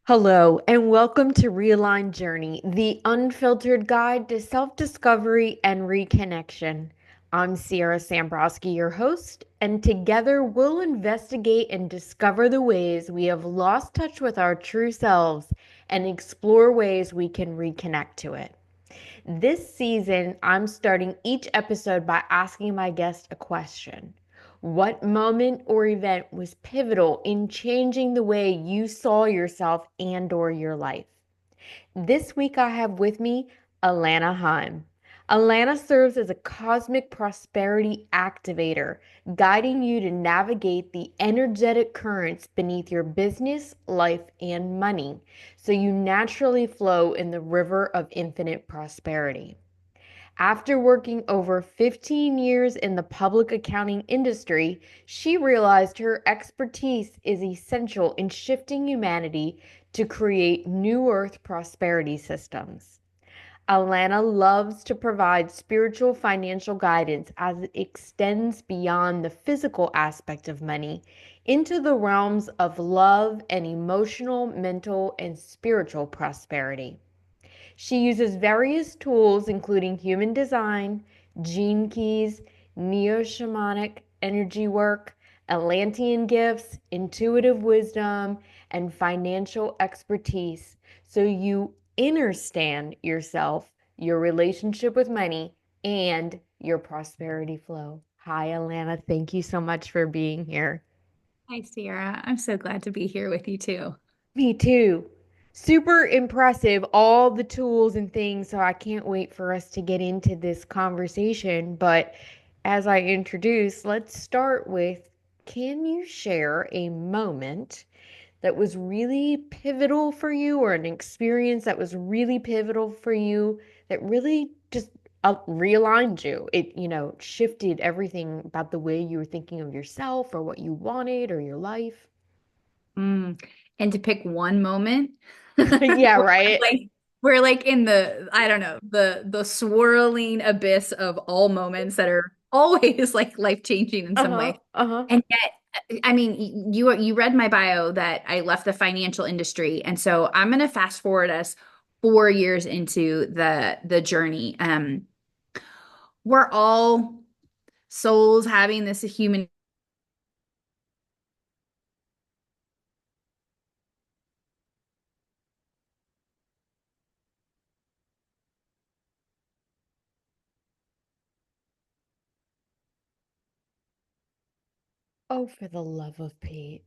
Hello, and welcome to Realign Journey, the unfiltered guide to self-discovery and reconnection. I'm Sierra Sambrowski, your host, and together we'll investigate and discover the ways we have lost touch with our true selves and explore ways we can reconnect to it. This season, I'm starting each episode by asking my guest a question. What moment or event was pivotal in changing the way you saw yourself and/or your life? This week I have with me Alana Heim. Alana serves as a cosmic prosperity activator, guiding you to navigate the energetic currents beneath your business, life, and money so you naturally flow in the river of infinite prosperity. After working over 15 years in the public accounting industry, she realized her expertise is essential in shifting humanity to create new earth prosperity systems. Alana loves to provide spiritual financial guidance as it extends beyond the physical aspect of money into the realms of love and emotional, mental, and spiritual prosperity. She uses various tools, including human design, gene keys, neo shamanic energy work, Atlantean gifts, intuitive wisdom, and financial expertise so you understand yourself, your relationship with money, and your prosperity flow. Hi, Alana. Thank you so much for being here. Hi, Sierra. I'm so glad to be here with you too. Me too. Super impressive, all the tools and things. So I can't wait for us to get into this conversation. But as I introduce, let's start with, can you share a moment that was really pivotal for you, or an experience that was really pivotal for you that really just realigned you? It shifted everything about the way you were thinking of yourself or what you wanted or your life. Mm. And to pick one moment, Yeah, we're right. like we're like in the, I don't know, the swirling abyss of all moments that are always like life-changing in some Uh-huh. way. Uh-huh. And yet, I mean, you read my bio that I left the financial industry, and so I'm going to fast forward us 4 years into the journey. We're all souls having this human. Oh, for the love of Pete.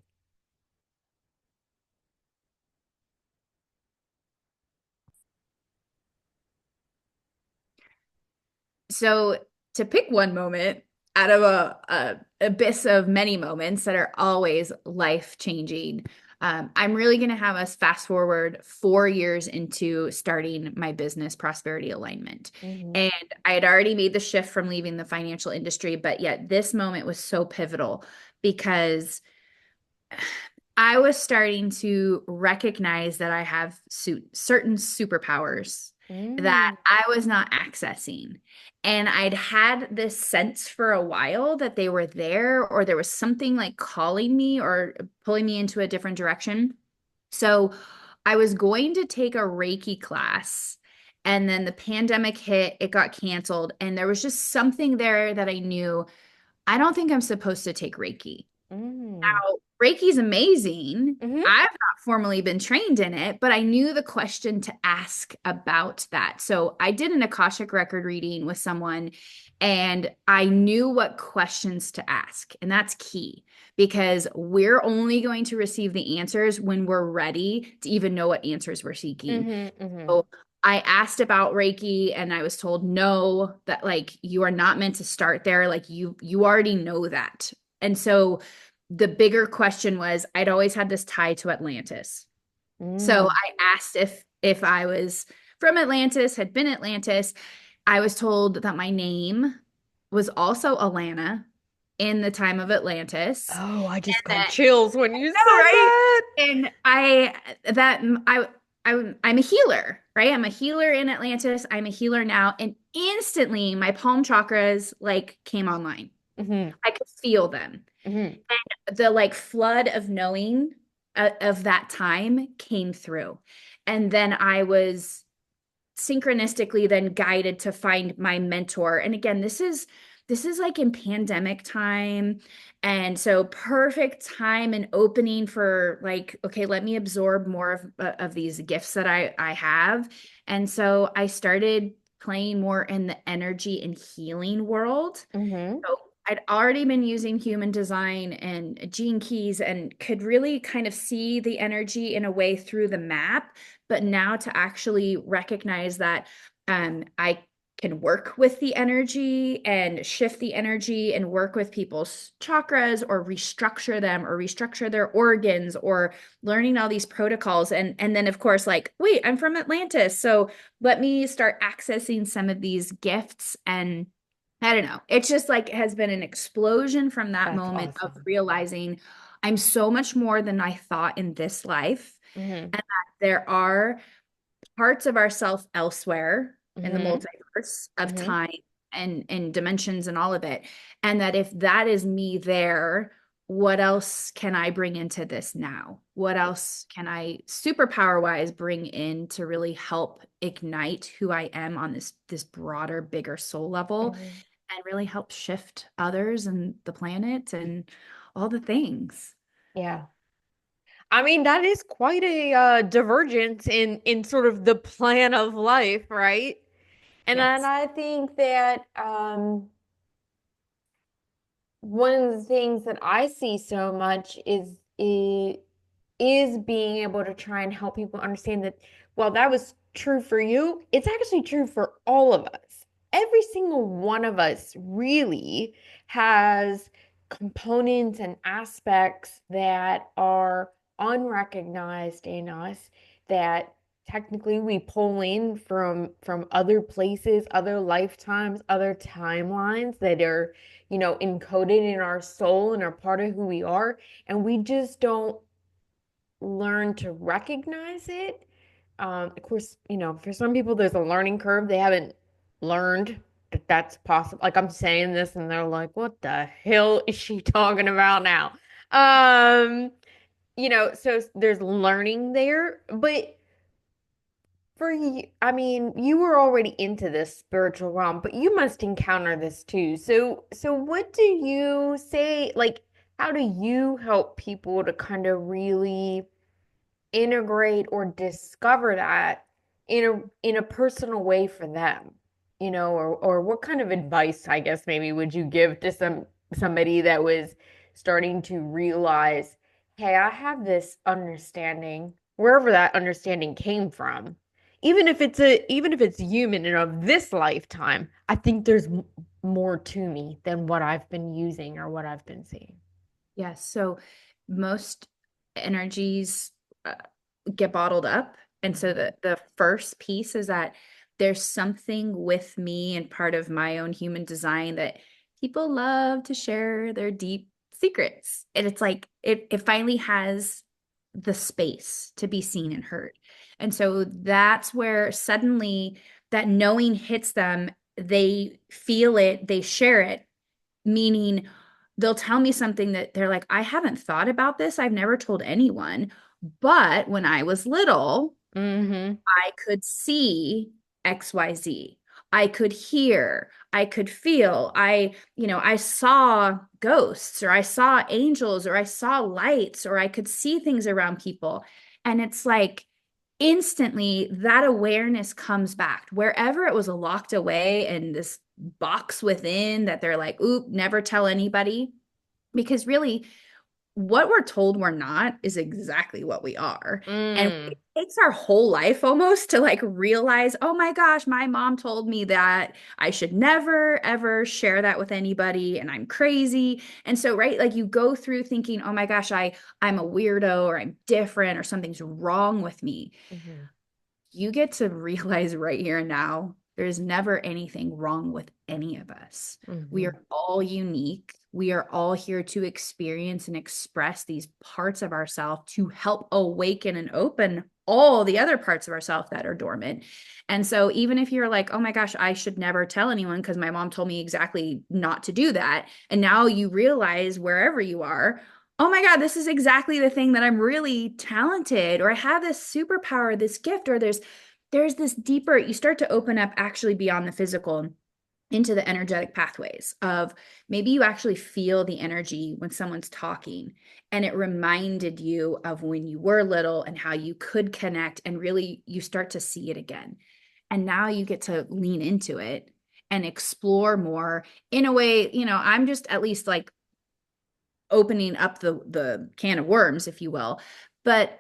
So to pick one moment out of a abyss of many moments that are always life changing, I'm really going to have us fast forward 4 years into starting my business prosperity alignment. Hmm. And I had already made the shift from leaving the financial industry, but yet this moment was so pivotal because I was starting to recognize that I have certain superpowers that Mm. I was not accessing. And I'd had this sense for a while that they were there, or there was something like calling me or pulling me into a different direction. So I was going to take a Reiki class. And then the pandemic hit, it got canceled. And there was just something there that I knew I don't think I'm supposed to take Reiki. Mm. Now, Reiki's amazing. Hmm. I've not formally been trained in it, but I knew the question to ask about that. So I did an Akashic record reading with someone, and I knew what questions to ask. And that's key because we're only going to receive the answers when we're ready to even know what answers we're seeking. Hmm. Hmm. So I asked about Reiki, and I was told no, that like you are not meant to start there. Like you already know that. And so the bigger question was, I'd always had this tie to Atlantis. So Mm. I asked if I was from Atlantis, had been Atlantis. I was told that my name was also Alana in the time of Atlantis. Oh, I just And got that, chills when you no, said right? that. And I that I'm a healer, right? I'm a healer in Atlantis. I'm a healer now. And instantly my palm chakras like came online. Hmm. I could feel them. Hmm. And the like flood of knowing. of that time came through. And then I was synchronistically then guided to find my mentor. And again, this is like in pandemic time. And so perfect time and opening for like, okay, let me absorb more of these gifts that I have. And so I started playing more in the energy and healing world. Mm-hmm. So I'd already been using human design and gene keys and could really kind of see the energy in a way through the map. But now to actually recognize that I can work with the energy and shift the energy and work with people's chakras or restructure them or restructure their organs or learning all these protocols. And then of course, like, wait, I'm from Atlantis. So let me start accessing some of these gifts and I don't know. It's just like has been an explosion from that That's moment of awesome. realizing I'm so much more than I thought in this life. Mm-hmm. And that there are parts of ourself elsewhere in the Mm-hmm. multiverse of Mm-hmm. time and dimensions and all of it. And that if that is me there, what else can I bring into this now? What else can I superpower wise bring in to really help ignite who I am on this broader, bigger soul level Mm-hmm. and really help shift others and the planet and all the things. Yeah. I mean, that is quite a divergence in sort of the plan of life, right? And then Yes. I think that one of the things that I see so much is being able to try and help people understand that while that was true for you, it's actually true for all of us. Every single one of us really has components and aspects that are unrecognized in us that technically we pull in from other places, other lifetimes, other timelines that are, encoded in our soul and are part of who we are, and we just don't learn to recognize it. Of course, for some people, there's a learning curve. They haven't learned that that's possible. Like I'm saying this, and they're like, "What the hell is she talking about now?" Um, so there's learning there, but for you, I mean, you were already into this spiritual realm, but you must encounter this too. So what do you say? Like, how do you help people to kind of really integrate or discover that in a personal way for them, or what kind of advice, I guess, maybe would you give to somebody that was starting to realize, hey, I have this understanding, wherever that understanding came from, even if it's human and of this lifetime, I think there's more to me than what I've been using or what I've been seeing. Yes. So most energies uh, get bottled up. And so Mhm. the first piece is that there's something with me and part of my own human design that people love to share their deep secrets. And it's like it finally has the space to be seen and heard. And so that's where suddenly that knowing hits them, they feel it, they share it, meaning they'll tell me something that they're like, I haven't thought about this. I've never told anyone. But when I was little, Mm-hmm. I could see XYZ. I could hear, I could feel, I saw ghosts or I saw angels or I saw lights or I could see things around people. And it's like instantly that awareness comes back wherever it was locked away in this box within that they're like, oop, never tell anybody. Because really, what we're told we're not is exactly what we are. And Mm. it takes our whole life almost to like realize, oh my gosh, my mom told me that I should never ever share that with anybody and I'm crazy. And so, right, like you go through thinking, oh my gosh, I'm a weirdo or I'm different or something's wrong with me. Mhm. You get to realize right here and now there's never anything wrong with any of us. We Mhm. are all unique. We are all here to experience and express these parts of ourselves to help awaken and open all the other parts of ourselves that are dormant. And so, even if you're like, oh my gosh, I should never tell anyone because my mom told me exactly not to do that. And now you realize wherever you are, oh my God, this is exactly the thing that I'm really talented, or I have this superpower, this gift, or there's this deeper, you start to open up actually beyond the physical into the energetic pathways of maybe you actually feel the energy when someone's talking and it reminded you of when you were little and how you could connect and really you start to see it again. And now you get to lean into it and explore more in a way, I'm just at least like opening up the can of worms, if you will. But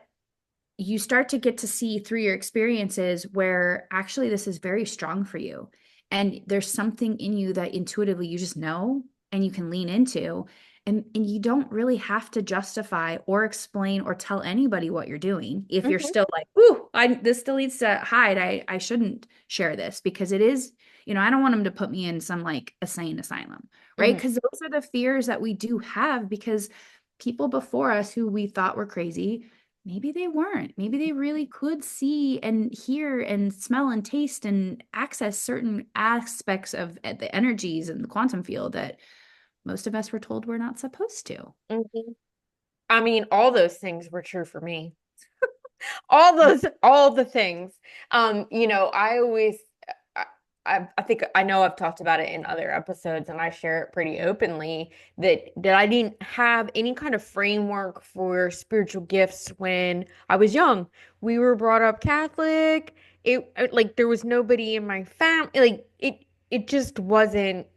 you start to get to see through your experiences where actually this is very strong for you. And there's something in you that intuitively you just know and you can lean into. And you don't really have to justify or explain or tell anybody what you're doing. If you're Mhm. still like, ooh, this still needs to hide. I shouldn't share this because it is, I don't want them to put me in some like insane asylum, right? Mhm. Because those are the fears that we do have because people before us who we thought were crazy, maybe they weren't. Maybe they really could see and hear and smell and taste and access certain aspects of the energies in the quantum field that most of us were told we're not supposed to. Mhm. I mean, all those things were true for me. All the things. I always, I, I think I know I've talked about it in other episodes, and I share it pretty openly that I didn't have any kind of framework for spiritual gifts when I was young. We were brought up Catholic. Like there was nobody in my family. Like it just wasn't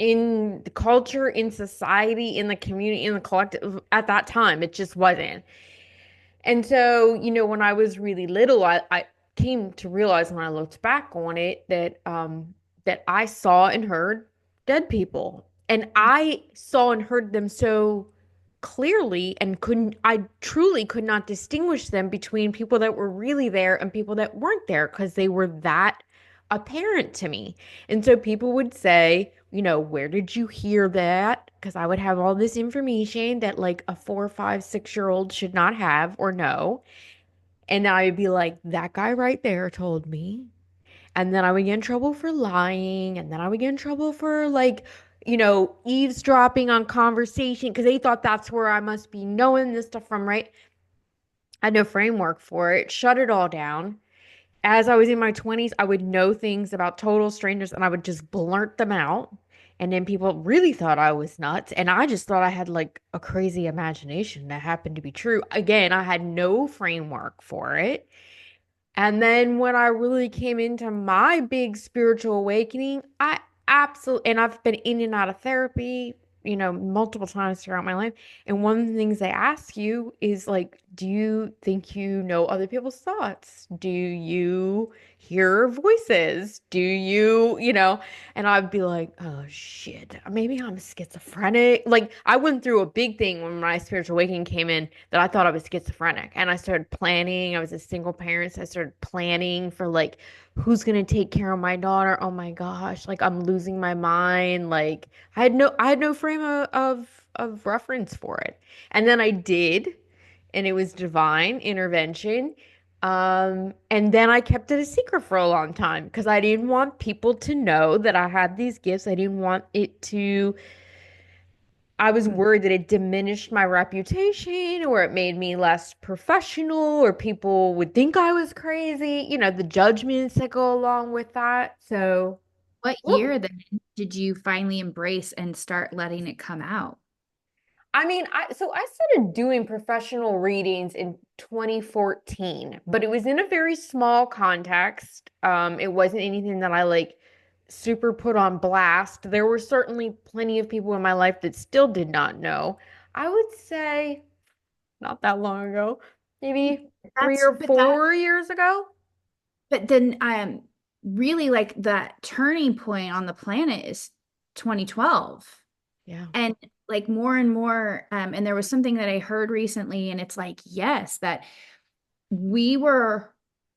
in the culture, in society, in the community, in the collective at that time. It just wasn't. And so, when I was really little, I came to realize when I looked back on it that I saw and heard dead people. And I saw and heard them so clearly and I truly could not distinguish them between people that were really there and people that weren't there because they were that apparent to me. And so people would say, where did you hear that? Because I would have all this information that like a 4, 5, 6-year-old should not have or know. And I would be like, that guy right there told me. And then I would get in trouble for lying. And then I would get in trouble for like, eavesdropping on conversation because they thought that's where I must be knowing this stuff from, right? I had no framework for it. Shut it all down. As I was in my 20s, I would know things about total strangers and I would just blurt them out. And then people really thought I was nuts. And I just thought I had like a crazy imagination that happened to be true. Again, I had no framework for it. And then when I really came into my big spiritual awakening, I absolutely, and I've been in and out of therapy, multiple times throughout my life. And one of the things they ask you is like, do you think you know other people's thoughts? Do you hear voices? Do you? And I'd be like, oh shit, maybe I'm schizophrenic. Like I went through a big thing when my spiritual awakening came in that I thought I was schizophrenic. And I started planning. I was a single parent, so I started planning for like who's gonna take care of my daughter. Oh my gosh, like I'm losing my mind. Like I had no frame of reference for it. And then I did, and it was divine intervention. And then I kept it a secret for a long time because I didn't want people to know that I had these gifts. I didn't want it to, I was worried that it diminished my reputation or it made me less professional or people would think I was crazy, the judgments that go along with that. So, What woo. year then did you finally embrace and start letting it come out? I mean, I started doing professional readings in 2014, but it was in a very small context. It wasn't anything that I like super put on blast. There were certainly plenty of people in my life that still did not know. I would say not that long ago, maybe three That's or but that 4 years ago. but then really like that turning point on the planet is 2012. Yeah. And like more and more and there was something that I heard recently and it's like yes that we were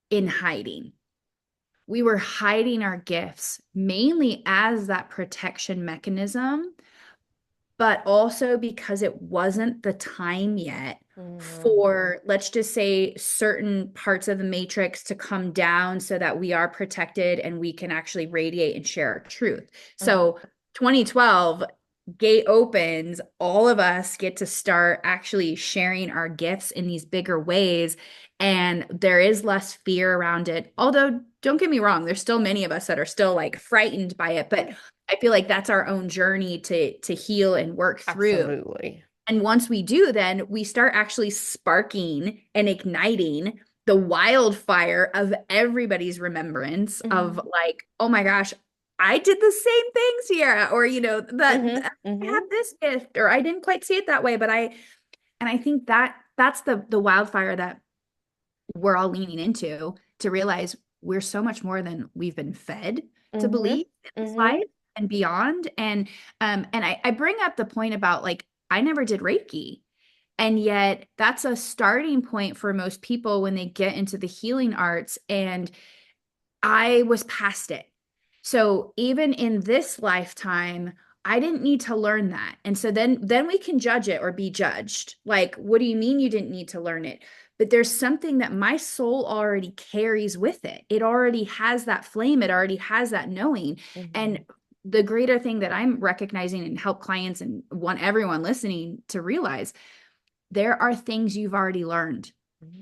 in hiding. We were hiding our gifts mainly as that protection mechanism, but also because it wasn't the time yet Mhm. for, let's just say, certain parts of the matrix to come down so that we are protected and we can actually radiate and share our truth. Mhm. So 2012 gate opens, all of us get to start actually sharing our gifts in these bigger ways. And there is less fear around it. Although, don't get me wrong, there's still many of us that are still like frightened by it, but I feel like that's our own journey to heal and work through. Absolutely. And once we do, then we start actually sparking and igniting the wildfire of everybody's remembrance of Hmm. like, oh my gosh, I did the same thing, Sierra, or Hmm. I have this gift, or I didn't quite see it that way, but and I think that that's the wildfire that we're all leaning into to realize we're so much more than we've been fed to Hmm. believe in this Hmm. life and beyond. And I bring up the point about like I never did Reiki. And yet that's a starting point for most people when they get into the healing arts. And I was past it. So even in this lifetime, I didn't need to learn that. And so then we can judge it or be judged. Like, what do you mean you didn't need to learn it? But there's something that my soul already carries with it. It already has that flame, it already has that knowing. And Hmm. the greater thing that I'm recognizing and help clients and want everyone listening to realize there are things you've already learned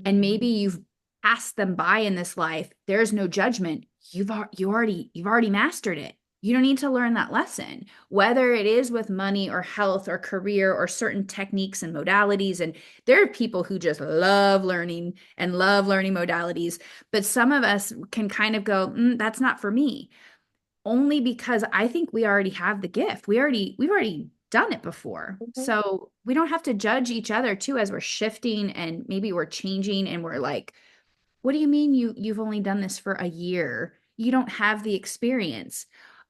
and maybe you've passed them by in this life. There's no judgment. You've already mastered it. You don't need to learn that lesson, whether it is with money or health or career or certain techniques and modalities. And there are people who just love learning and love learning modalities, but some of us can kind of go, that's not for me, only because I think we already have the gift. We've already done it before. Hmm. So we don't have to judge each other too as we're shifting and maybe we're changing and we're like, what do you mean you've only done this for a year? You don't have the experience.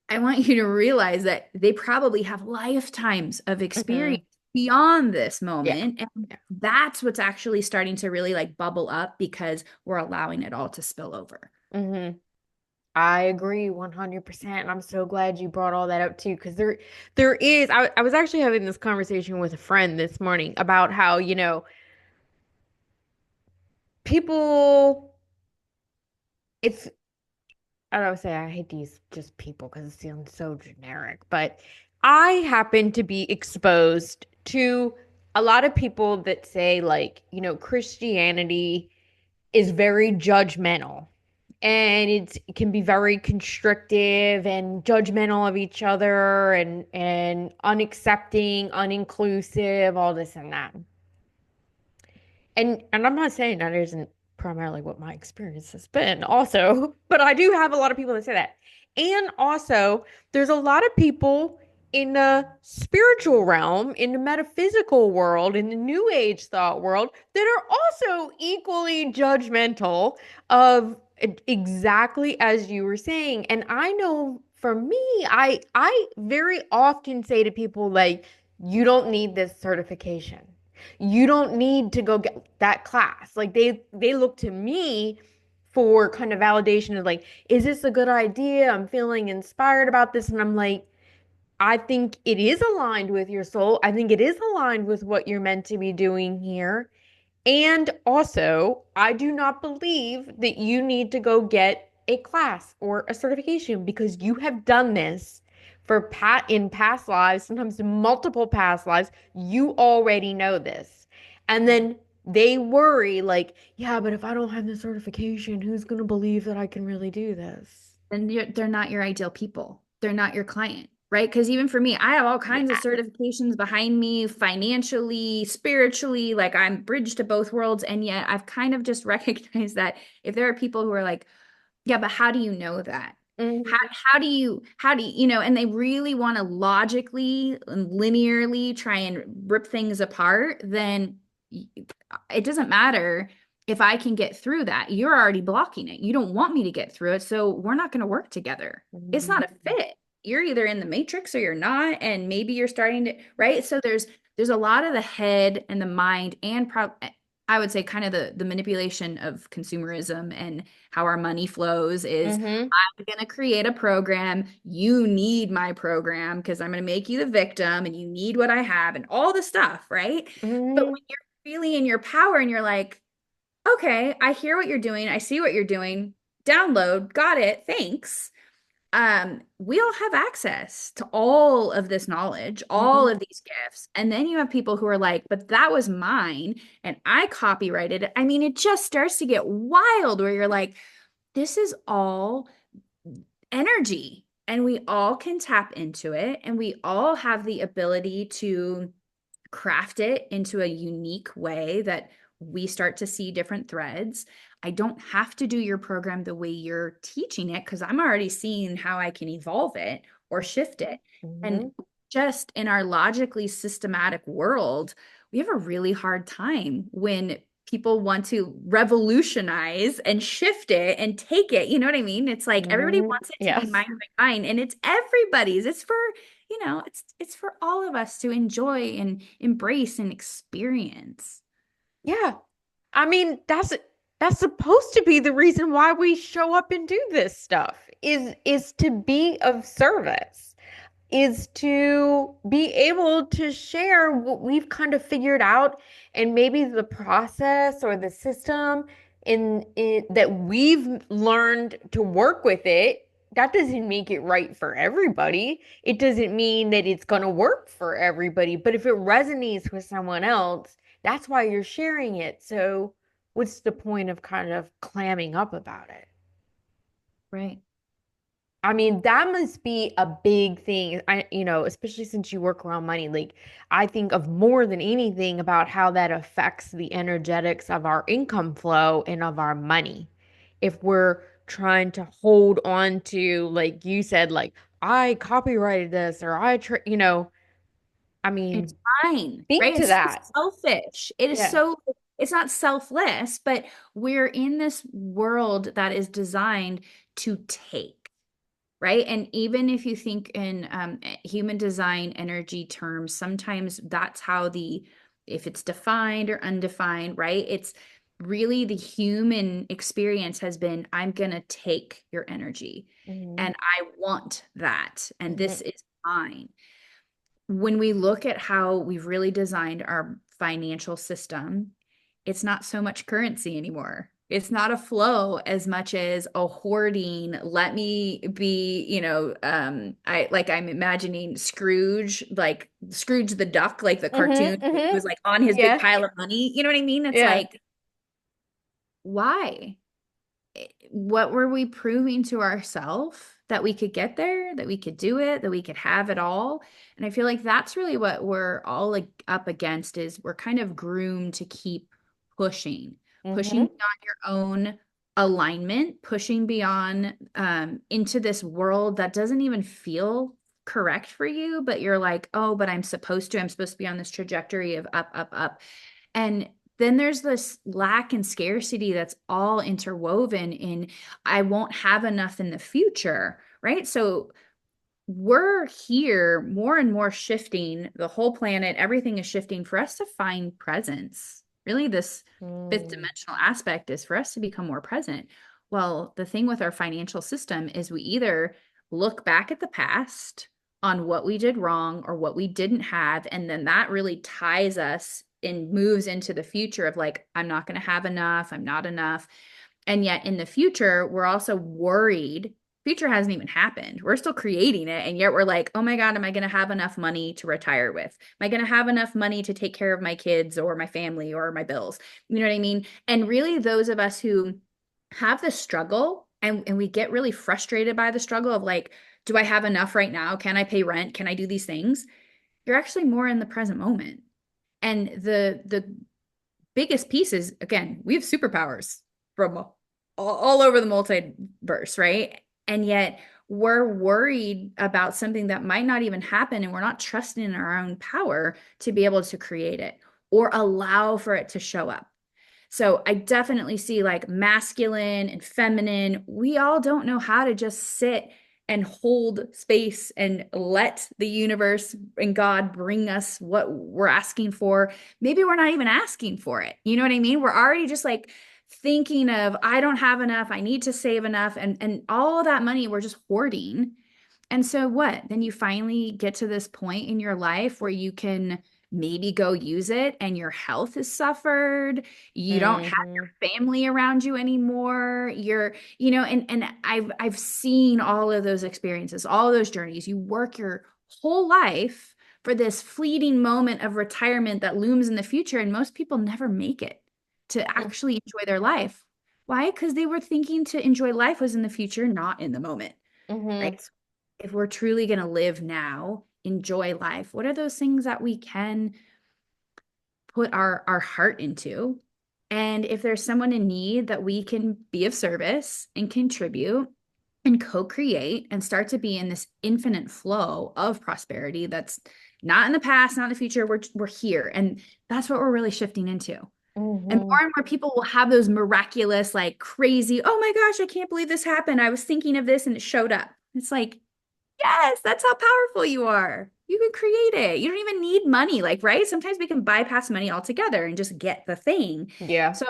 I want you to realize that they probably have lifetimes of Hmm. experience beyond this Yeah. moment. And Yeah. that's what's actually starting to really like bubble up because we're allowing it all to spill over. Hmm. I agree 100%. I'm so glad you brought all that up too, because there is, I was actually having this conversation with a friend this morning about how, people, it's, I don't say I hate these just people because it sounds so generic, but I happen to be exposed to a lot of people that say, like, Christianity is very judgmental and it can be very constrictive and judgmental of each other and unaccepting, uninclusive, all this and that. And I'm not saying that isn't primarily what my experience has been also, but I do have a lot of people that say that. And also, there's a lot of people in the spiritual realm, in the metaphysical world, in the new age thought world that are also equally judgmental of exactly as you were saying. And I know for me, I very often say to people like, you don't need this certification. You don't need to go get that class. Like they look to me for kind of validation of like, is this a good idea? I'm feeling inspired about this. And I'm like, I think it is aligned with your soul. I think it is aligned with what you're meant to be doing here. And also, I do not believe that you need to go get a class or a certification because you have done this for in past lives, sometimes multiple past lives. You already know this. And then they worry like, yeah, but if I don't have the certification, who's going to believe that I can really do this? And they're not your ideal people. They're not your client, right? Because even for me, I have all kinds of Yeah. certifications behind me, financially, spiritually, like I'm bridged to both worlds. And yet I've kind of just recognized that if there are people who are like, yeah, but how do you know that? How, Hmm. how do you, and they really want to logically and linearly try and rip things apart, then it doesn't matter if I can get through that. You're already blocking it. You don't want me to get through it, so we're not going to work together. It's not a fit. You're either in the matrix or you're not, and maybe you're starting to, right? So there's a lot of the head and the mind and I would say kind of the manipulation of consumerism and how our money flows is Hmm. I'm going to create a program. You need my program because I'm going to make you the victim and you need what I have and all the stuff, right? But Hmm. when you're really in your power and you're like, okay, I hear what you're doing. I see what you're doing. Download, got it. Thanks. we all have access to all of this knowledge, all Mhm. of these gifts. And then you have people who are like, but that was mine and I copyrighted it. I mean, it just starts to get wild where you're like, this is all energy and we all can tap into it and we all have the ability to craft it into a unique way that we start to see different threads. I don't have to do your program the way you're teaching it because I'm already seeing how I can evolve it or shift it. And Mhm. just in our logically systematic world, we have a really hard time when people want to revolutionize and shift it and take it. You know what I mean? It's like everybody Mhm. wants it to be Yes. mine, mine, mine, and it's everybody's. It's for it's for all of us to enjoy and embrace and experience. Yeah. I mean, that's supposed to be the reason why we show up and do this stuff is to be of service, is to be able to share what we've kind of figured out and maybe the process or the system in it that we've learned to work with it. That doesn't make it right for everybody. It doesn't mean that it's going to work for everybody, but if it resonates with someone else, that's why you're sharing it. So what's the point of kind of clamming up about it? Right. I mean, that must be a big thing. Especially since you work around money, like I think of more than anything about how that affects the energetics of our income flow and of our money. If we're trying to hold on to, like you said, like I copyrighted this or I It's mean, fine, speak right? to It's so that. selfish. It is Yeah. so, it's not selfless, but we're in this world that is designed to take, right? And even if you think in human design energy terms, sometimes that's how if it's defined or undefined, right? It's really the human experience has been, I'm going to take your energy Hmm. and I want that. And Hmm. this is mine. When we look at how we've really designed our financial system, it's not so much currency anymore. It's not a flow as much as a hoarding. Let me be, I'm imagining Scrooge, like Scrooge the duck, like the Hmm. cartoon who Hmm. was like on his big Yeah. pile of money. You know what I mean? It's Yeah. like, why? What were we proving to ourselves that we could get there, that we could do it, that we could have it all? And I feel like that's really what we're all like up against is we're kind of groomed to keep pushing, pushing Hmm. beyond your own alignment, pushing beyond into this world that doesn't even feel correct for you, but you're like, oh, but I'm supposed to be on this trajectory of up, up, up. And then there's this lack and scarcity that's all interwoven in I won't have enough in the future, right? So we're here more and more shifting, the whole planet, everything is shifting for us to find presence. Really, this fifth Mm. dimensional aspect is for us to become more present. Well, the thing with our financial system is we either look back at the past on what we did wrong or what we didn't have, and then that really ties us and moves into the future of like, I'm not going to have enough, I'm not enough. And yet in the future, we're also worried. Future hasn't even happened. We're still creating it. And yet we're like, oh my God, am I going to have enough money to retire with? Am I going to have enough money to take care of my kids or my family or my bills? You know what I mean? And really, those of us who have the struggle and we get really frustrated by the struggle of like, do I have enough right now? Can I pay rent? Can I do these things? You're actually more in the present moment. And the biggest piece is again, we have superpowers from all over the multiverse, right? And yet we're worried about something that might not even happen, and we're not trusting in our own power to be able to create it or allow for it to show up. So I definitely see like masculine and feminine. We all don't know how to just sit and hold space and let the universe and God bring us what we're asking for. Maybe we're not even asking for it. You know what I mean? We're already just like thinking of, I don't have enough, I need to save enough, and all that money we're just hoarding. And so what? Then you finally get to this point in your life where you can maybe go use it and your health has suffered. You don't have Mm-hmm. your family around you anymore. And I've seen all of those experiences, all of those journeys. You work your whole life for this fleeting moment of retirement that looms in the future, and most people never make it to actually enjoy their life. Why? Because they were thinking to enjoy life was in the future, not in the moment, right? Mm-hmm. So if we're truly going to live now, enjoy life, what are those things that we can put our heart into? And if there's someone in need that we can be of service and contribute and co-create and start to be in this infinite flow of prosperity that's not in the past, not in the future, we're here. And that's what we're really shifting into. Mm-hmm. And more people will have those miraculous, like crazy, oh my gosh, I can't believe this happened. I was thinking of this and it showed up. It's like, yes, that's how powerful you are. You can create it. You don't even need money. Like, right? Sometimes we can bypass money altogether and just get the thing. Yeah. So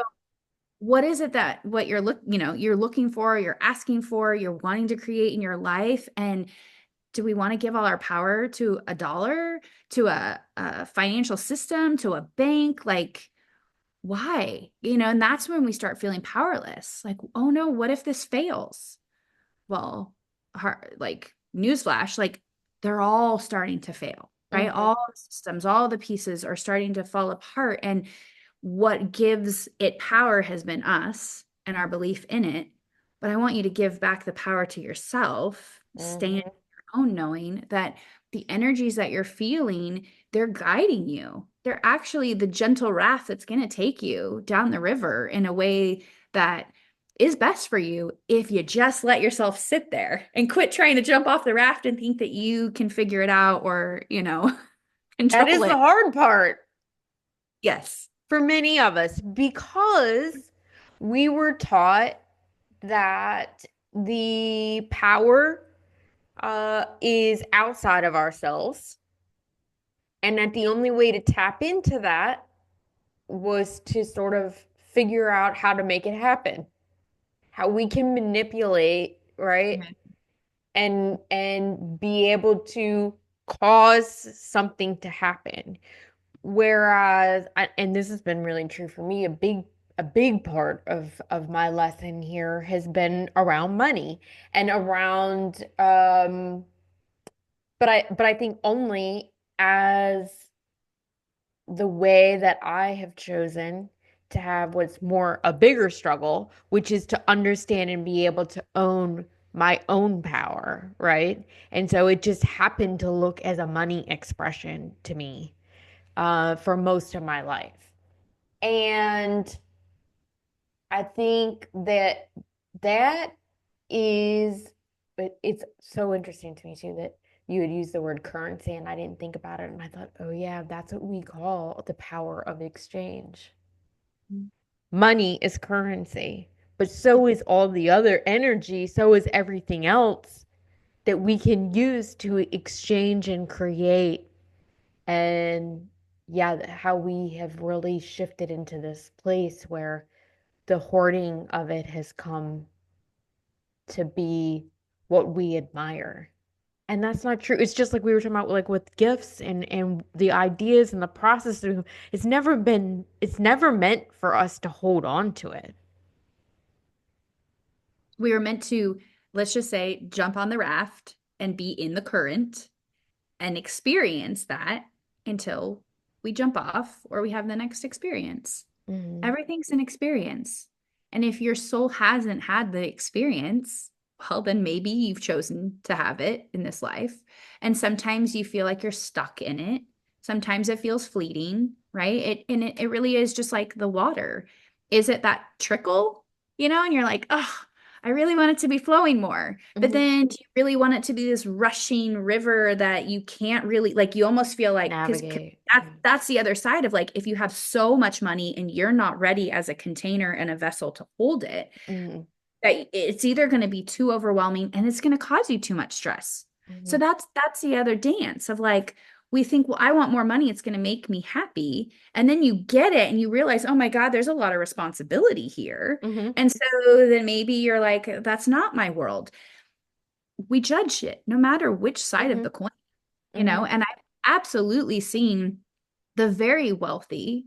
what is it that what you're looking for, you're asking for, you're wanting to create in your life? And do we want to give all our power to a dollar, to a financial system, to a bank? Like, why? And that's when we start feeling powerless. Like, oh no, what if this fails? Well, like newsflash, like they're all starting to fail, right? Mm-hmm. All the systems, all the pieces are starting to fall apart. And what gives it power has been us and our belief in it. But I want you to give back the power to yourself, stand in Mm-hmm. your own knowing that the energies that you're feeling, they're guiding you. They're actually the gentle raft that's going to take you down the river in a way that is best for you if you just let yourself sit there and quit trying to jump off the raft and think that you can figure it out or, That control is the it. hard part Yes. for many of us because we were taught that the power is outside of ourselves, and that the only way to tap into that was to sort of figure out how to make it happen, how we can manipulate, right? And be able to cause something to happen. Whereas, and this has been really true for me, a big part of my lesson here has been around money and around but I think only as the way that I have chosen to have what's more a bigger struggle, which is to understand and be able to own my own power, right? And so it just happened to look as a money expression to me for most of my life. And I think that is, but it's so interesting to me too that you would use the word currency and I didn't think about it. And I thought, oh yeah, that's what we call the power of exchange. Money is currency, but so is all the other energy, so is everything else that we can use to exchange and create. And yeah, how we have really shifted into this place where the hoarding of it has come to be what we admire. And that's not true. It's just like we were talking about, like with gifts and the ideas and the process. It's never meant for us to hold on to it. We were meant to, let's just say, jump on the raft and be in the current and experience that until we jump off or we have the next experience. Mm-hmm. Everything's an experience. And if your soul hasn't had the experience, well, then maybe you've chosen to have it in this life. And sometimes you feel like you're stuck in it. Sometimes it feels fleeting, right? It really is just like the water. Is it that trickle, and you're like, oh, I really want it to be flowing more. But Mm-hmm. then do you really want it to be this rushing river that you can't really like you almost feel like because Navigate. that's the other side of like if you have so much money and you're not ready as a container and a vessel to hold it, Mm-hmm. that it's either going to be too overwhelming and it's going to cause you too much stress. So Mm-hmm. that's the other dance of like we think, well, I want more money, it's going to make me happy. And then you get it and you realize, oh my God, there's a lot of responsibility here. Mm-hmm. And so then maybe you're like, that's not my world. We judge it no matter which side of Mm-hmm. the coin, Mm-hmm. and I've absolutely seen the very wealthy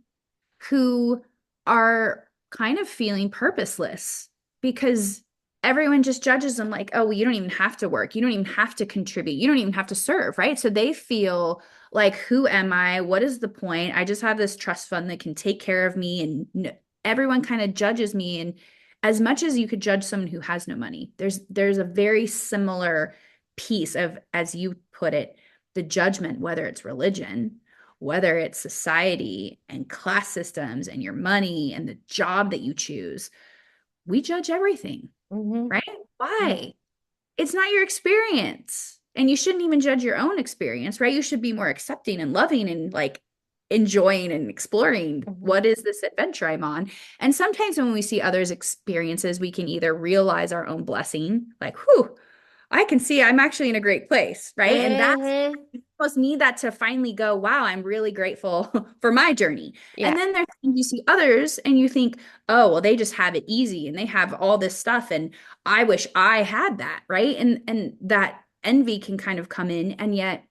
who are kind of feeling purposeless because everyone just judges them like, oh, well, you don't even have to work. You don't even have to contribute. You don't even have to serve, right? So they feel like, who am I? What is the point? I just have this trust fund that can take care of me. And everyone kind of judges me. And as much as you could judge someone who has no money, there's a very similar piece of, as you put it, the judgment, whether it's religion, whether it's society and class systems and your money and the job that you choose, we judge everything, Mm-hmm. right? Why? It's not your experience. And you shouldn't even judge your own experience, right? You should be more accepting and loving and like enjoying and exploring Mm-hmm. what is this adventure I'm on. And sometimes when we see others' experiences, we can either realize our own blessing, like, whew, I can see I'm actually in a great place, right? And that's Mm-hmm. you almost need that to finally go, wow, I'm really grateful for my journey. And Yeah. then there's you see others and you think, oh, well, they just have it easy and they have all this stuff. And I wish I had that, right? And that envy can kind of come in. And yet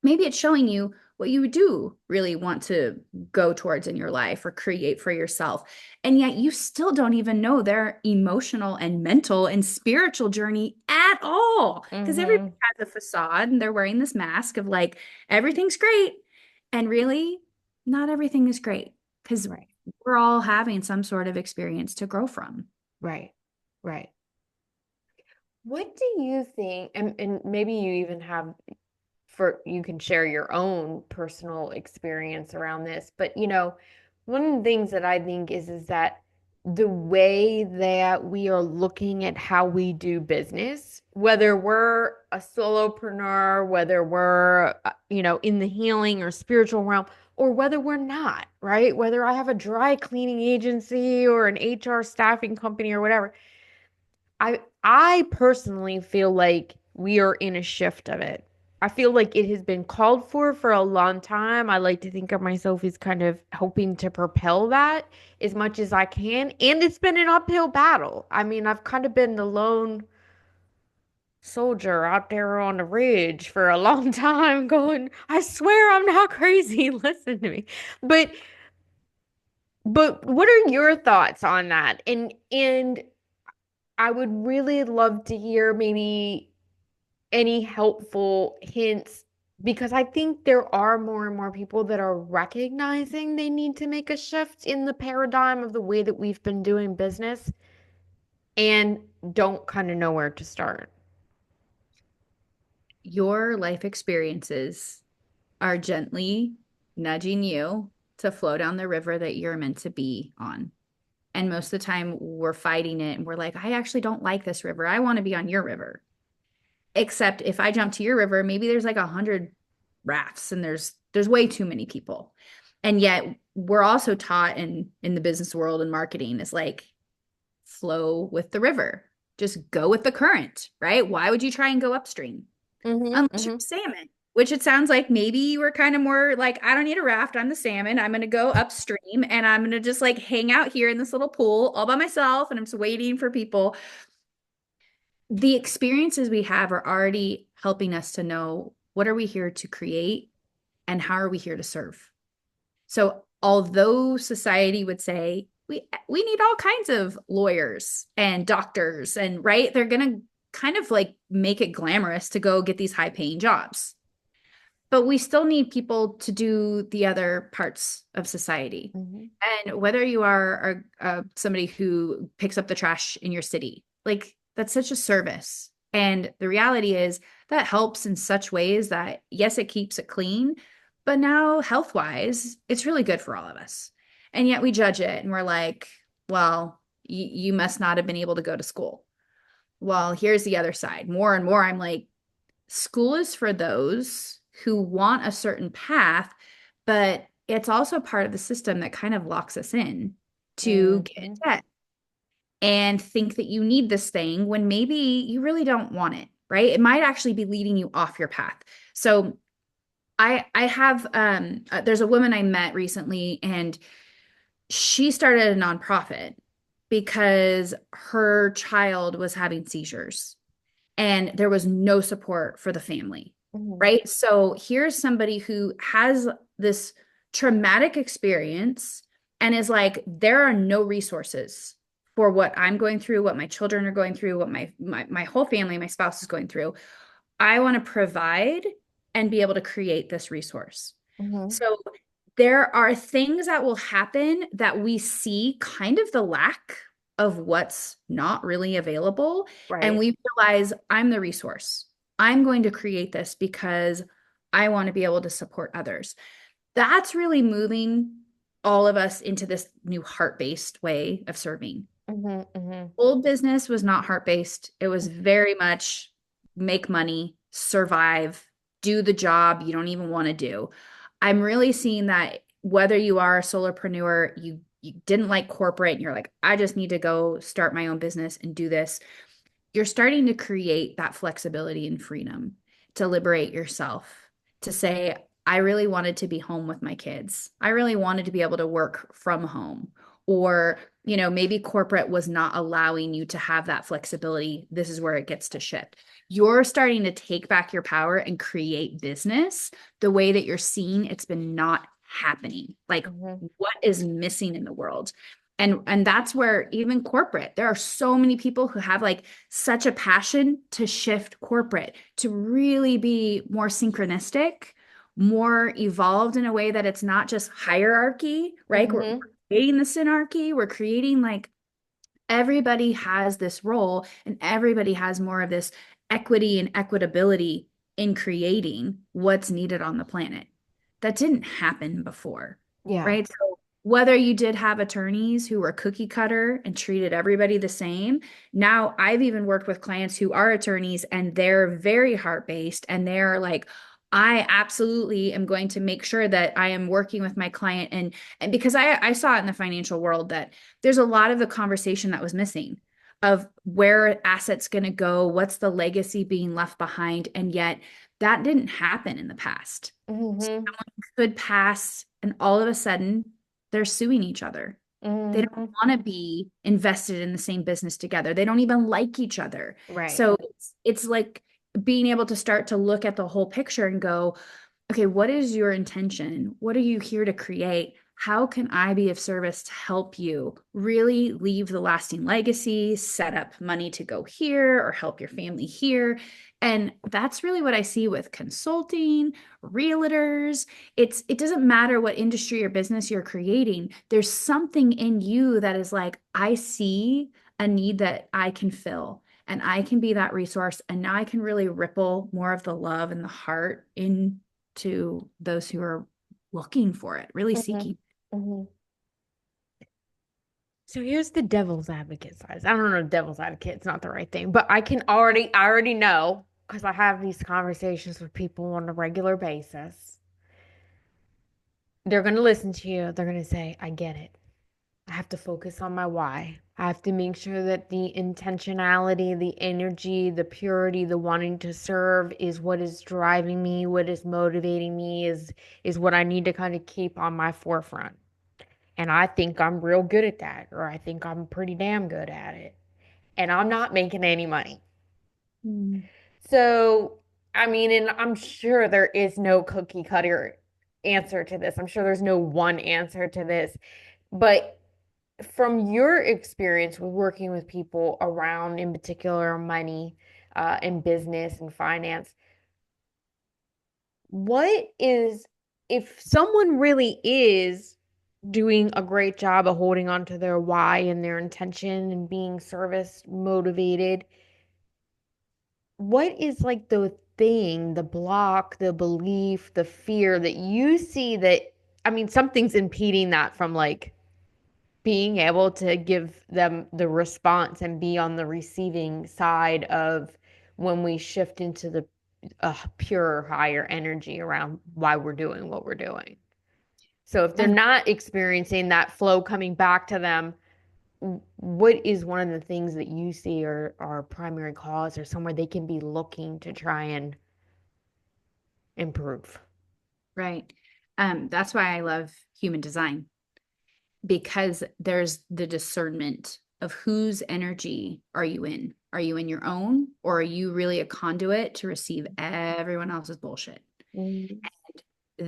maybe it's showing you what you do really want to go towards in your life or create for yourself. And yet you still don't even know their emotional and mental and spiritual journey at all. Because everybody Mm-hmm. has a facade and they're wearing this mask of like, everything's great. And really, not everything is great because Right. we're all having some sort of experience to grow from. Right. Right. What do you think, and maybe you even have for you can share your own personal experience around this, but one of the things that I think is that the way that we are looking at how we do business, whether we're a solopreneur, whether we're in the healing or spiritual realm, or whether we're not, right? Whether I have a dry cleaning agency or an HR staffing company or whatever, I personally feel like we are in a shift of it. I feel like it has been called for a long time. I like to think of myself as kind of helping to propel that as much as I can. And it's been an uphill battle. I mean, I've kind of been the lone soldier out there on the ridge for a long time going, I swear I'm not crazy. Listen to me. But what are your thoughts on that? And I would really love to hear maybe any helpful hints because I think there are more and more people that are recognizing they need to make a shift in the paradigm of the way that we've been doing business and don't kind of know where to start. Your life experiences are gently nudging you to flow down the river that you're meant to be on. And most of the time, we're fighting it and we're like, I actually don't like this river. I want to be on your river. Except if I jump to your river, maybe there's like 100 rafts and there's way too many people. And yet we're also taught in the business world and marketing is like flow with the river. Just go with the current, right? Why would you try and go upstream? Mm-hmm, Unless you're mm-hmm. salmon, which it sounds like maybe you were kind of more like, I don't need a raft. I'm the salmon. I'm going to go upstream and I'm going to just like hang out here in this little pool all by myself. And I'm just waiting for people. The experiences we have are already helping us to know what are we here to create and how are we here to serve. So although society would say we need all kinds of lawyers and doctors and right, they're going to kind of like make it glamorous to go get these high paying jobs. But we still need people to do the other parts of society. Mm-hmm. And whether you are somebody who picks up the trash in your city, like that's such a service. And the reality is that helps in such ways that, yes, it keeps it clean, but now health wise, it's really good for all of us. And yet we judge it and we're like, well, you must not have been able to go to school. Well, here's the other side. More and more, I'm like, school is for those who want a certain path, but it's also part of the system that kind of locks us in to get in Mm-hmm. debt and think that you need this thing when maybe you really don't want it, right? It might actually be leading you off your path. So I have there's a woman I met recently and she started a nonprofit because her child was having seizures and there was no support for the family, Mm-hmm. right? So here's somebody who has this traumatic experience and is like, there are no resources for what I'm going through, what my children are going through, what my whole family, my spouse is going through. I want to provide and be able to create this resource. Mm-hmm. So there are things that will happen that we see kind of the lack of what's not really available. And Right. we realize I'm the resource. I'm going to create this because I want to be able to support others. That's really moving all of us into this new heart-based way of serving. Mm-hmm. Mm-hmm. Old business was not heart-based. It was very much make money, survive, do the job you don't even want to do. I'm really seeing that whether you are a solopreneur, you didn't like corporate, and you're like, I just need to go start my own business and do this. You're starting to create that flexibility and freedom to liberate yourself, to say, I really wanted to be home with my kids. I really wanted to be able to work from home. Or, maybe corporate was not allowing you to have that flexibility. This is where it gets to shift. You're starting to take back your power and create business the way that you're seeing it's been not happening. Like, Mm-hmm. what is missing in the world? And that's where even corporate, there are so many people who have like such a passion to shift corporate to really be more synchronistic, more evolved in a way that it's not just hierarchy, right? We're Mm-hmm. creating the synarchy, we're creating like everybody has this role and everybody has more of this equity and equitability in creating what's needed on the planet. That didn't happen before, Yeah. right? So whether you did have attorneys who were cookie cutter and treated everybody the same, now I've even worked with clients who are attorneys and they're very heart-based and they're like, I absolutely am going to make sure that I am working with my client and because I saw it in the financial world that there's a lot of the conversation that was missing of where assets going to go, what's the legacy being left behind, and yet that didn't happen in the past. Mm-hmm. Someone could pass, and all of a sudden, they're suing each other. They don't Mm-hmm. want to be invested in the same business together. They don't even like each other. Right. So it's like being able to start to look at the whole picture and go, okay, what is your intention? What are you here to create? How can I be of service to help you really leave the lasting legacy, set up money to go here or help your family here? And that's really what I see with consulting, realtors. It doesn't matter what industry or business you're creating. There's something in you that is like, I see a need that I can fill and I can be that resource. And now I can really ripple more of the love and the heart into those who are looking for it, really Mm-hmm. seeking. Mm-hmm. So here's the devil's advocate side. I don't know, devil's advocate, it's not the right thing, but I already know because I have these conversations with people on a regular basis. They're going to listen to you. They're going to say, I get it. I have to focus on my why. I have to make sure that the intentionality, the energy, the purity, the wanting to serve is what is driving me, what is motivating me, is what I need to kind of keep on my forefront. And I think I'm real good at that, or I think I'm pretty damn good at it. And I'm not making any money. Mm. So, I mean, and I'm sure there is no cookie cutter answer to this. I'm sure there's no one answer to this. But from your experience with working with people around, in particular, money, and business and finance, what is, if someone really is doing a great job of holding on to their why and their intention and being service motivated, what is like the thing, the block, the belief, the fear that you see that, I mean, something's impeding that from like being able to give them the response and be on the receiving side of when we shift into the pure higher energy around why we're doing what we're doing. So if they're Um, not experiencing that flow coming back to them, what is one of the things that you see are primary cause or somewhere they can be looking to try and improve? right. That's why I love human design because there's the discernment of whose energy are you in? Are you in your own, or are you really a conduit to receive everyone else's bullshit? Mm-hmm.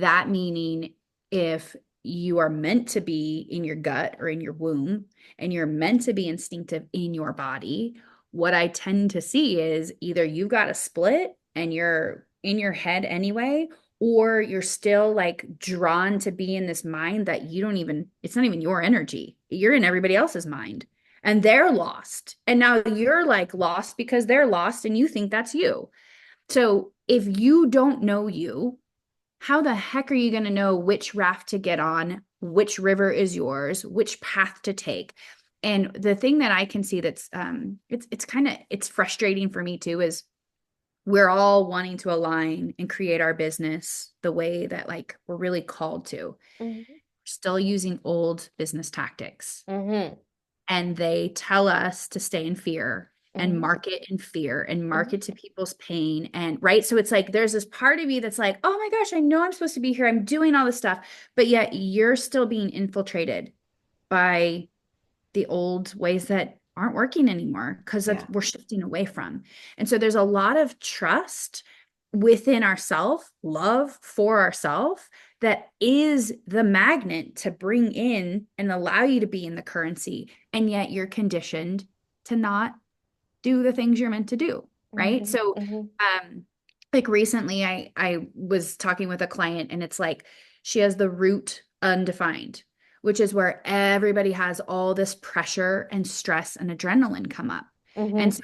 That meaning if you are meant to be in your gut or in your womb and you're meant to be instinctive in your body, what I tend to see is either you've got a split and you're in your head anyway, or you're still like drawn to be in this mind that you don't even, it's not even your energy. You're in everybody else's mind and they're lost. And now you're like lost because they're lost and you think that's you. So if you don't know you, how the heck are you going to know which raft to get on, which river is yours, which path to take? And the thing that I can see that's it's kind of it's frustrating for me too is we're all wanting to align and create our business the way that like we're really called to. We're Mm-hmm. still using old business tactics Mm-hmm. and they tell us to stay in fear and Mm-hmm. market in fear and Mm-hmm. market to people's pain and right, so it's like there's this part of you that's like, oh my gosh, I know I'm supposed to be here, I'm doing all this stuff, but yet you're still being infiltrated by the old ways that aren't working anymore because that's Yeah. we're shifting away from. And so there's a lot of trust within ourself, love for ourself, that is the magnet to bring in and allow you to be in the currency. And yet you're conditioned to not do the things you're meant to do, right? Mm-hmm. So Mm-hmm. um like recently I was talking with a client and it's like she has the root undefined, which is where everybody has all this pressure and stress and adrenaline come up. And Mm-hmm. so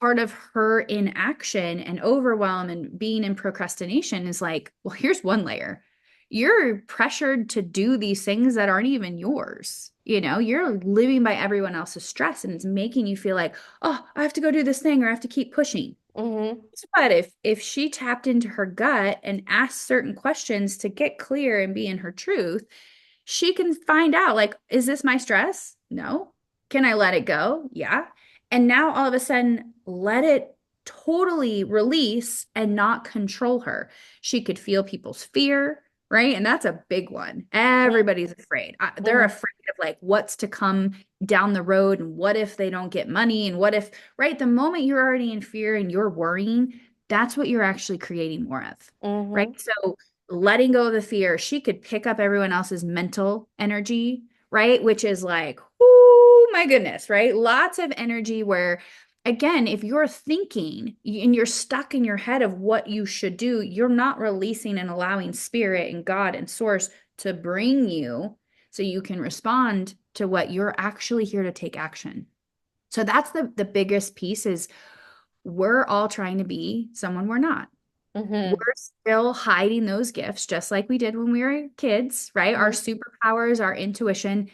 part of her inaction and overwhelm and being in procrastination is like, well, here's one layer. You're pressured to do these things that aren't even yours. You know, you're living by everyone else's stress and it's making you feel like, oh, I have to go do this thing or I have to keep pushing. Mm-hmm. But if she tapped into her gut and asked certain questions to get clear and be in her truth, she can find out like, is this my stress? No. Can I let it go? Yeah. And now all of a sudden, let it totally release and not control her. She could feel people's fear, right? And that's a big one. Everybody's afraid. They're Mm-hmm. afraid of like what's to come down the road and what if they don't get money and what if, right? The moment you're already in fear and you're worrying, that's what you're actually creating more of, right? Mm-hmm. So letting go of the fear, she could pick up everyone else's mental energy, right? Which is like, oh my goodness, right? Lots of energy where, again, if you're thinking and you're stuck in your head of what you should do, you're not releasing and allowing spirit and God and source to bring you so you can respond to what you're actually here to take action. So that's the biggest piece is we're all trying to be someone we're not. Mm-hmm. We're still hiding those gifts just like we did when we were kids, right? Our Mm-hmm. superpowers, our intuition,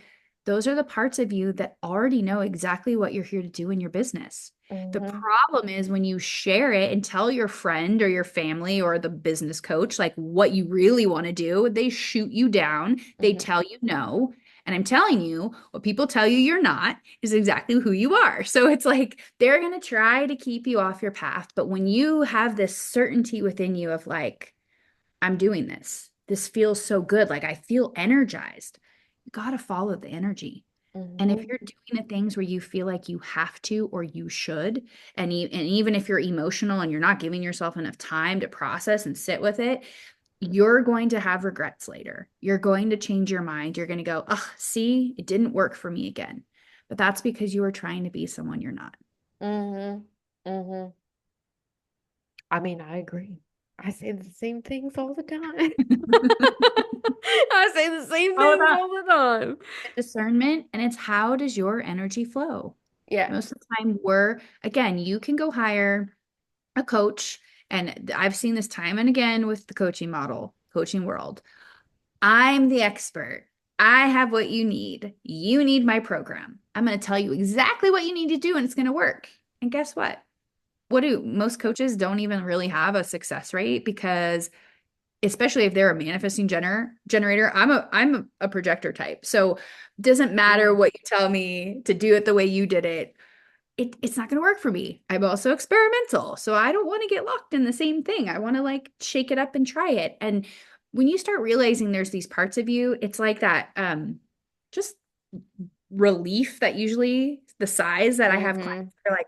those are the parts of you that already know exactly what you're here to do in your business. The Mm-hmm. problem is when you share it and tell your friend or your family or the business coach like what you really want to do, they shoot you down, they Mm-hmm. tell you no. And I'm telling you, what people tell you you're not is exactly who you are. So it's like they're going to try to keep you off your path. But when you have this certainty within you of like, I'm doing this, this feels so good, like I feel energized, you got to follow the energy. And if Mm-hmm. you're doing the things where you feel like you have to or you should, and even if you're emotional and you're not giving yourself enough time to process and sit with it, you're going to have regrets later. You're going to change your mind. You're going to go, oh, see, it didn't work for me again. But that's because you were trying to be someone you're not. Mm-hmm. Mm-hmm. I mean, I agree. I say the same things all the time. I say the same All things about all the time. discernment, and it's how does your energy flow? Yeah. Most of the time, again, you can go hire a coach, and I've seen this time and again with the coaching model, coaching world. I'm the expert. I have what you need. You need my program. I'm going to tell you exactly what you need to do, and it's going to work. And guess what? What do most coaches don't even really have a success rate because especially if they're a manifesting generator. I'm a projector type. So it doesn't matter Mm-hmm. what you tell me to do it the way you did it. It's not going to work for me. I'm also experimental. So I don't want to get locked in the same thing. I want to like shake it up and try it. And when you start realizing there's these parts of you, it's like that just relief that usually the size that I have clients Mm-hmm. are like,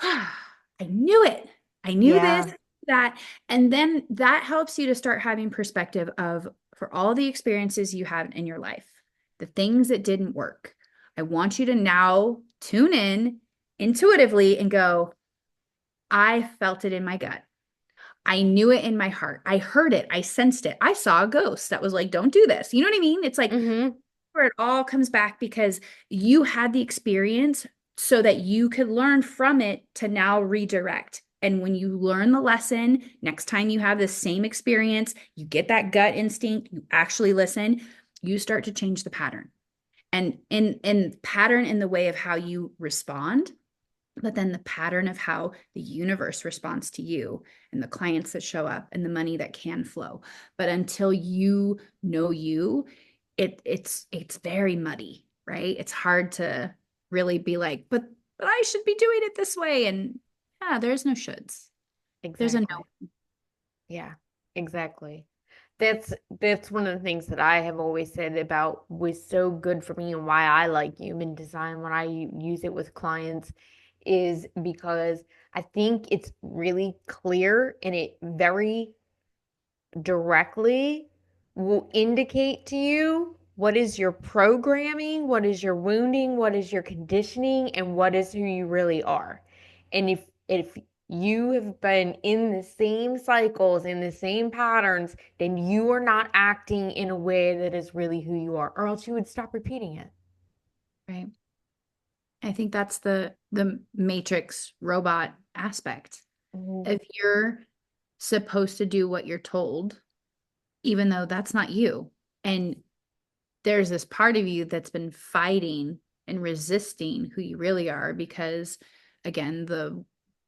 ah, I knew it. I knew this, Yeah. that. And then that helps you to start having perspective of for all the experiences you had in your life, the things that didn't work. I want you to now tune in intuitively and go, I felt it in my gut. I knew it in my heart. I heard it. I sensed it. I saw a ghost that was like, don't do this. You know what I mean? It's like Mm-hmm. where it all comes back because you had the experience so that you could learn from it to now redirect. And when you learn the lesson, next time you have the same experience, you get that gut instinct, you actually listen, you start to change the pattern. And in pattern in the way of how you respond, but then the pattern of how the universe responds to you and the clients that show up and the money that can flow. But until you know you, it's very muddy, right? It's hard to really be like, but I should be doing it this way. And yeah, there's no shoulds. There's a Exactly. no. Yeah, exactly. That's one of the things that I have always said about was so good for me and why I like human design when I use it with clients is because I think it's really clear and it very directly will indicate to you what is your programming, what is your wounding, what is your conditioning, and what is who you really are. And if you have been in the same cycles, in the same patterns, then you are not acting in a way that is really who you are, or else you would stop repeating it. Right. I think that's the matrix robot aspect. Mhm. If you're supposed to do what you're told, even though that's not you. And there's this part of you that's been fighting and resisting who you really are because, again, the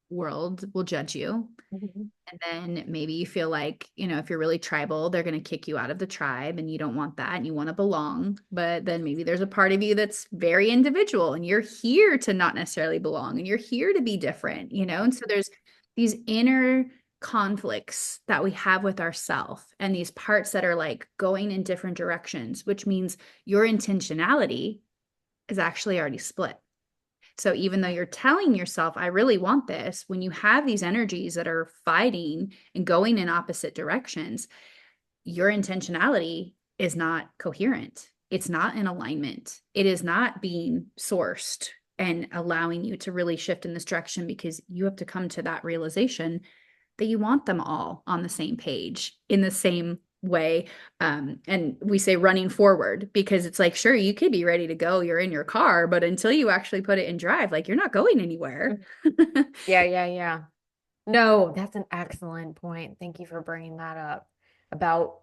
world will judge you. Mhm. And then maybe you feel like, if you're really tribal, they're going to kick you out of the tribe and you don't want that and you want to belong. But then maybe there's a part of you that's very individual and you're here to not necessarily belong and you're here to be different, And so there's these inner conflicts that we have with ourselves and these parts that are like going in different directions, which means your intentionality is actually already split. So even though you're telling yourself, I really want this, when you have these energies that are fighting and going in opposite directions, your intentionality is not coherent. It's not in alignment. It is not being sourced and allowing you to really shift in this direction because you have to come to that realization that you want them all on the same page in the same way. And we say running forward because it's like, sure, you could be ready to go. You're in your car, but until you actually put it in drive, like you're not going anywhere. Yeah, yeah, yeah. No, that's an excellent point. Thank you for bringing that up about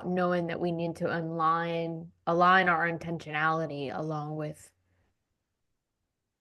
knowing that we need to align our intentionality along with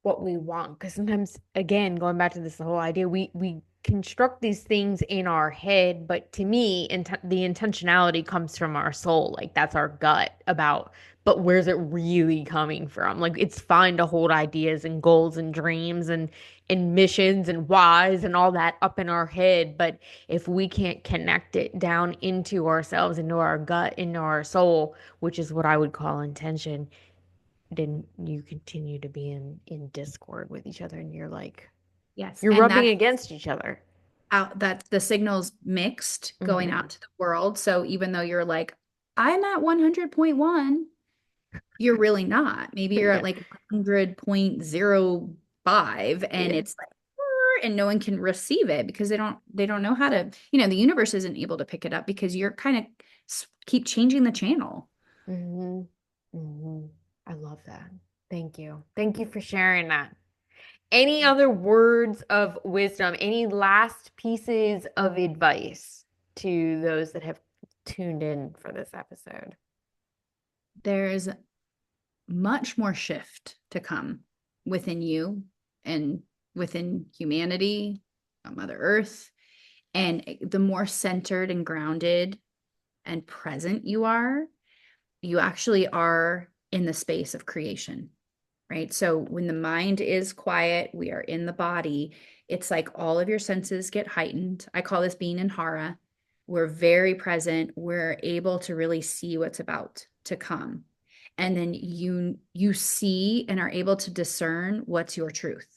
what we want. Because sometimes, again, going back to this whole idea, we construct these things in our head, but to me, the intentionality comes from our soul. Like that's our gut about, but where's it really coming from? Like it's fine to hold ideas and goals and dreams and missions and whys and all that up in our head, but if we can't connect it down into ourselves, into our gut, into our soul, which is what I would call intention, then you continue to be in discord with each other and you're like Yes. you're And rubbing that's against each other. out that the signal's mixed going Hmm. out to the world. So even though you're like, I'm at 100.1, you're really not. Maybe you're at Yeah. like 100.05 and Yeah. it's like and no one can receive it because they don't know how to, the universe isn't able to pick it up because you're kind of keep changing the channel. Hmm. Hmm. I love that. Thank you for sharing that. Any other words of wisdom, any last pieces of advice to those that have tuned in for this episode? There's much more shift to come within you and within humanity, Mother Earth. And the more centered and grounded and present you actually are in the space of creation, right? So when the mind is quiet, we are in the body. It's like all of your senses get heightened. I call this being in hara. We're very present. We're able to really see what's about to come. And then you see and are able to discern what's your truth.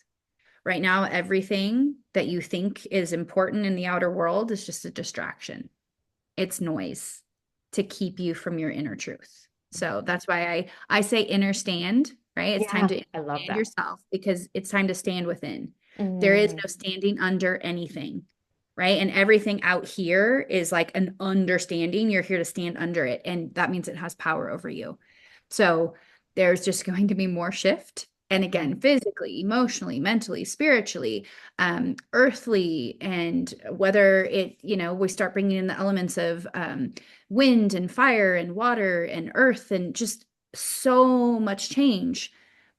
Right now, everything that you think is important in the outer world is just a distraction. It's noise. to keep you from your inner truth. So that's why I say inner stand, right? It's time Yeah, to I love understand that. yourself because it's time to stand within. There is Mm, no standing under anything, right? And everything out here is like an understanding. You're here to stand under it, and that means it has power over you. So there's just going to be more shift. And mm, again, physically, emotionally, mentally, spiritually, earthly, and whether it, we start bringing in the elements of wind and fire and water and earth and just so much change.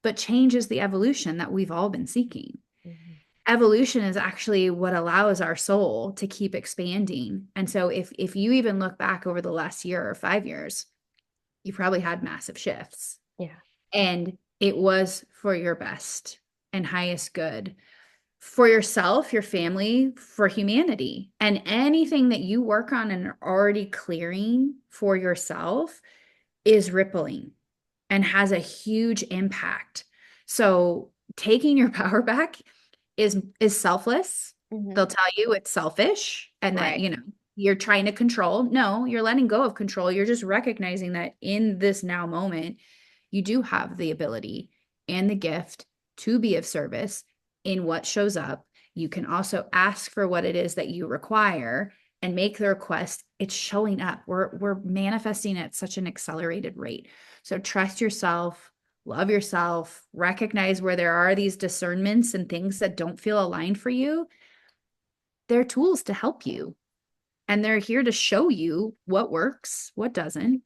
But change is the evolution that we've all been seeking. mhm. Evolution is actually what allows our soul to keep expanding. And so if you even look back over the last year or 5 years, you probably had massive shifts. Yeah. And it was for your best and highest good, for yourself, your family, for humanity. And anything that you work on and are already clearing for yourself is rippling and has a huge impact. So taking your power back is selfless. Mhm. They'll tell you it's selfish and that, Right. you're trying to control. No, you're letting go of control. You're just recognizing that in this now moment, you do have the ability and the gift to be of service in what shows up. You can also ask for what it is that you require and make the request. It's showing up. We're manifesting at such an accelerated rate. So trust yourself, love yourself, recognize where there are these discernments and things that don't feel aligned for you. They're tools to help you, and they're here to show you what works, what doesn't.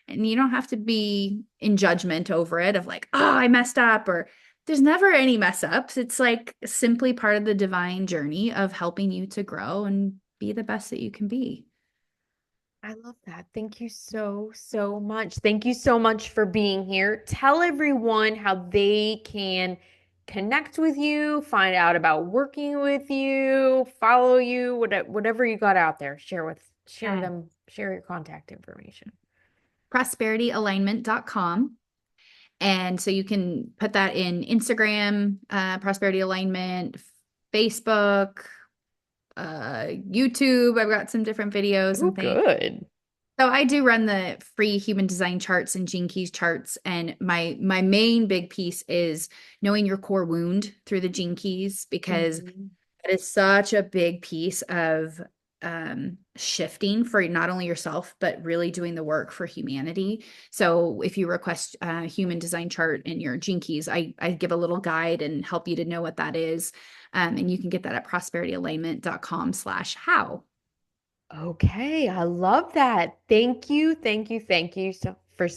And you don't have to be in judgment over it of like, oh, I messed up, or there's never any mess ups. It's like simply part of the divine journey of helping you to grow and be the best that you can be. I love that. Thank you so, so much. Thank you so much for being here. Tell everyone how they can connect with you, find out about working with you, follow you, whatever you got out there. Yeah. Share your contact information. ProsperityAlignment.com. And so you can put that in Instagram, Prosperity Alignment, Facebook, YouTube. I've got some different videos Oh, and things. good. So I do run the free human design charts and Gene Keys charts, and my main big piece is knowing your core wound through the Gene Keys, because Mhm. that is such a big piece of shifting for not only yourself but really doing the work for humanity. So if you request a human design chart in your Gene Keys, I give a little guide and help you to know what that is, and you can get that at prosperityalignment.com/how. Okay, I love that. Thank you so for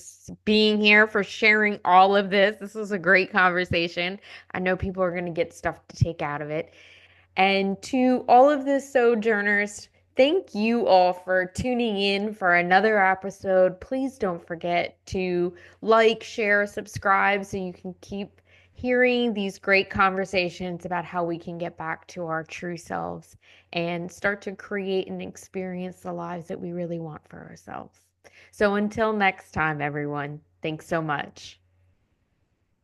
being here, for sharing all of this. This was a great conversation. I know people are going to get stuff to take out of it. And to all of the sojourners, thank you all for tuning in for another episode. Please don't forget to like, share, subscribe so you can keep hearing these great conversations about how we can get back to our true selves and start to create and experience the lives that we really want for ourselves. So until next time, everyone, thanks so much.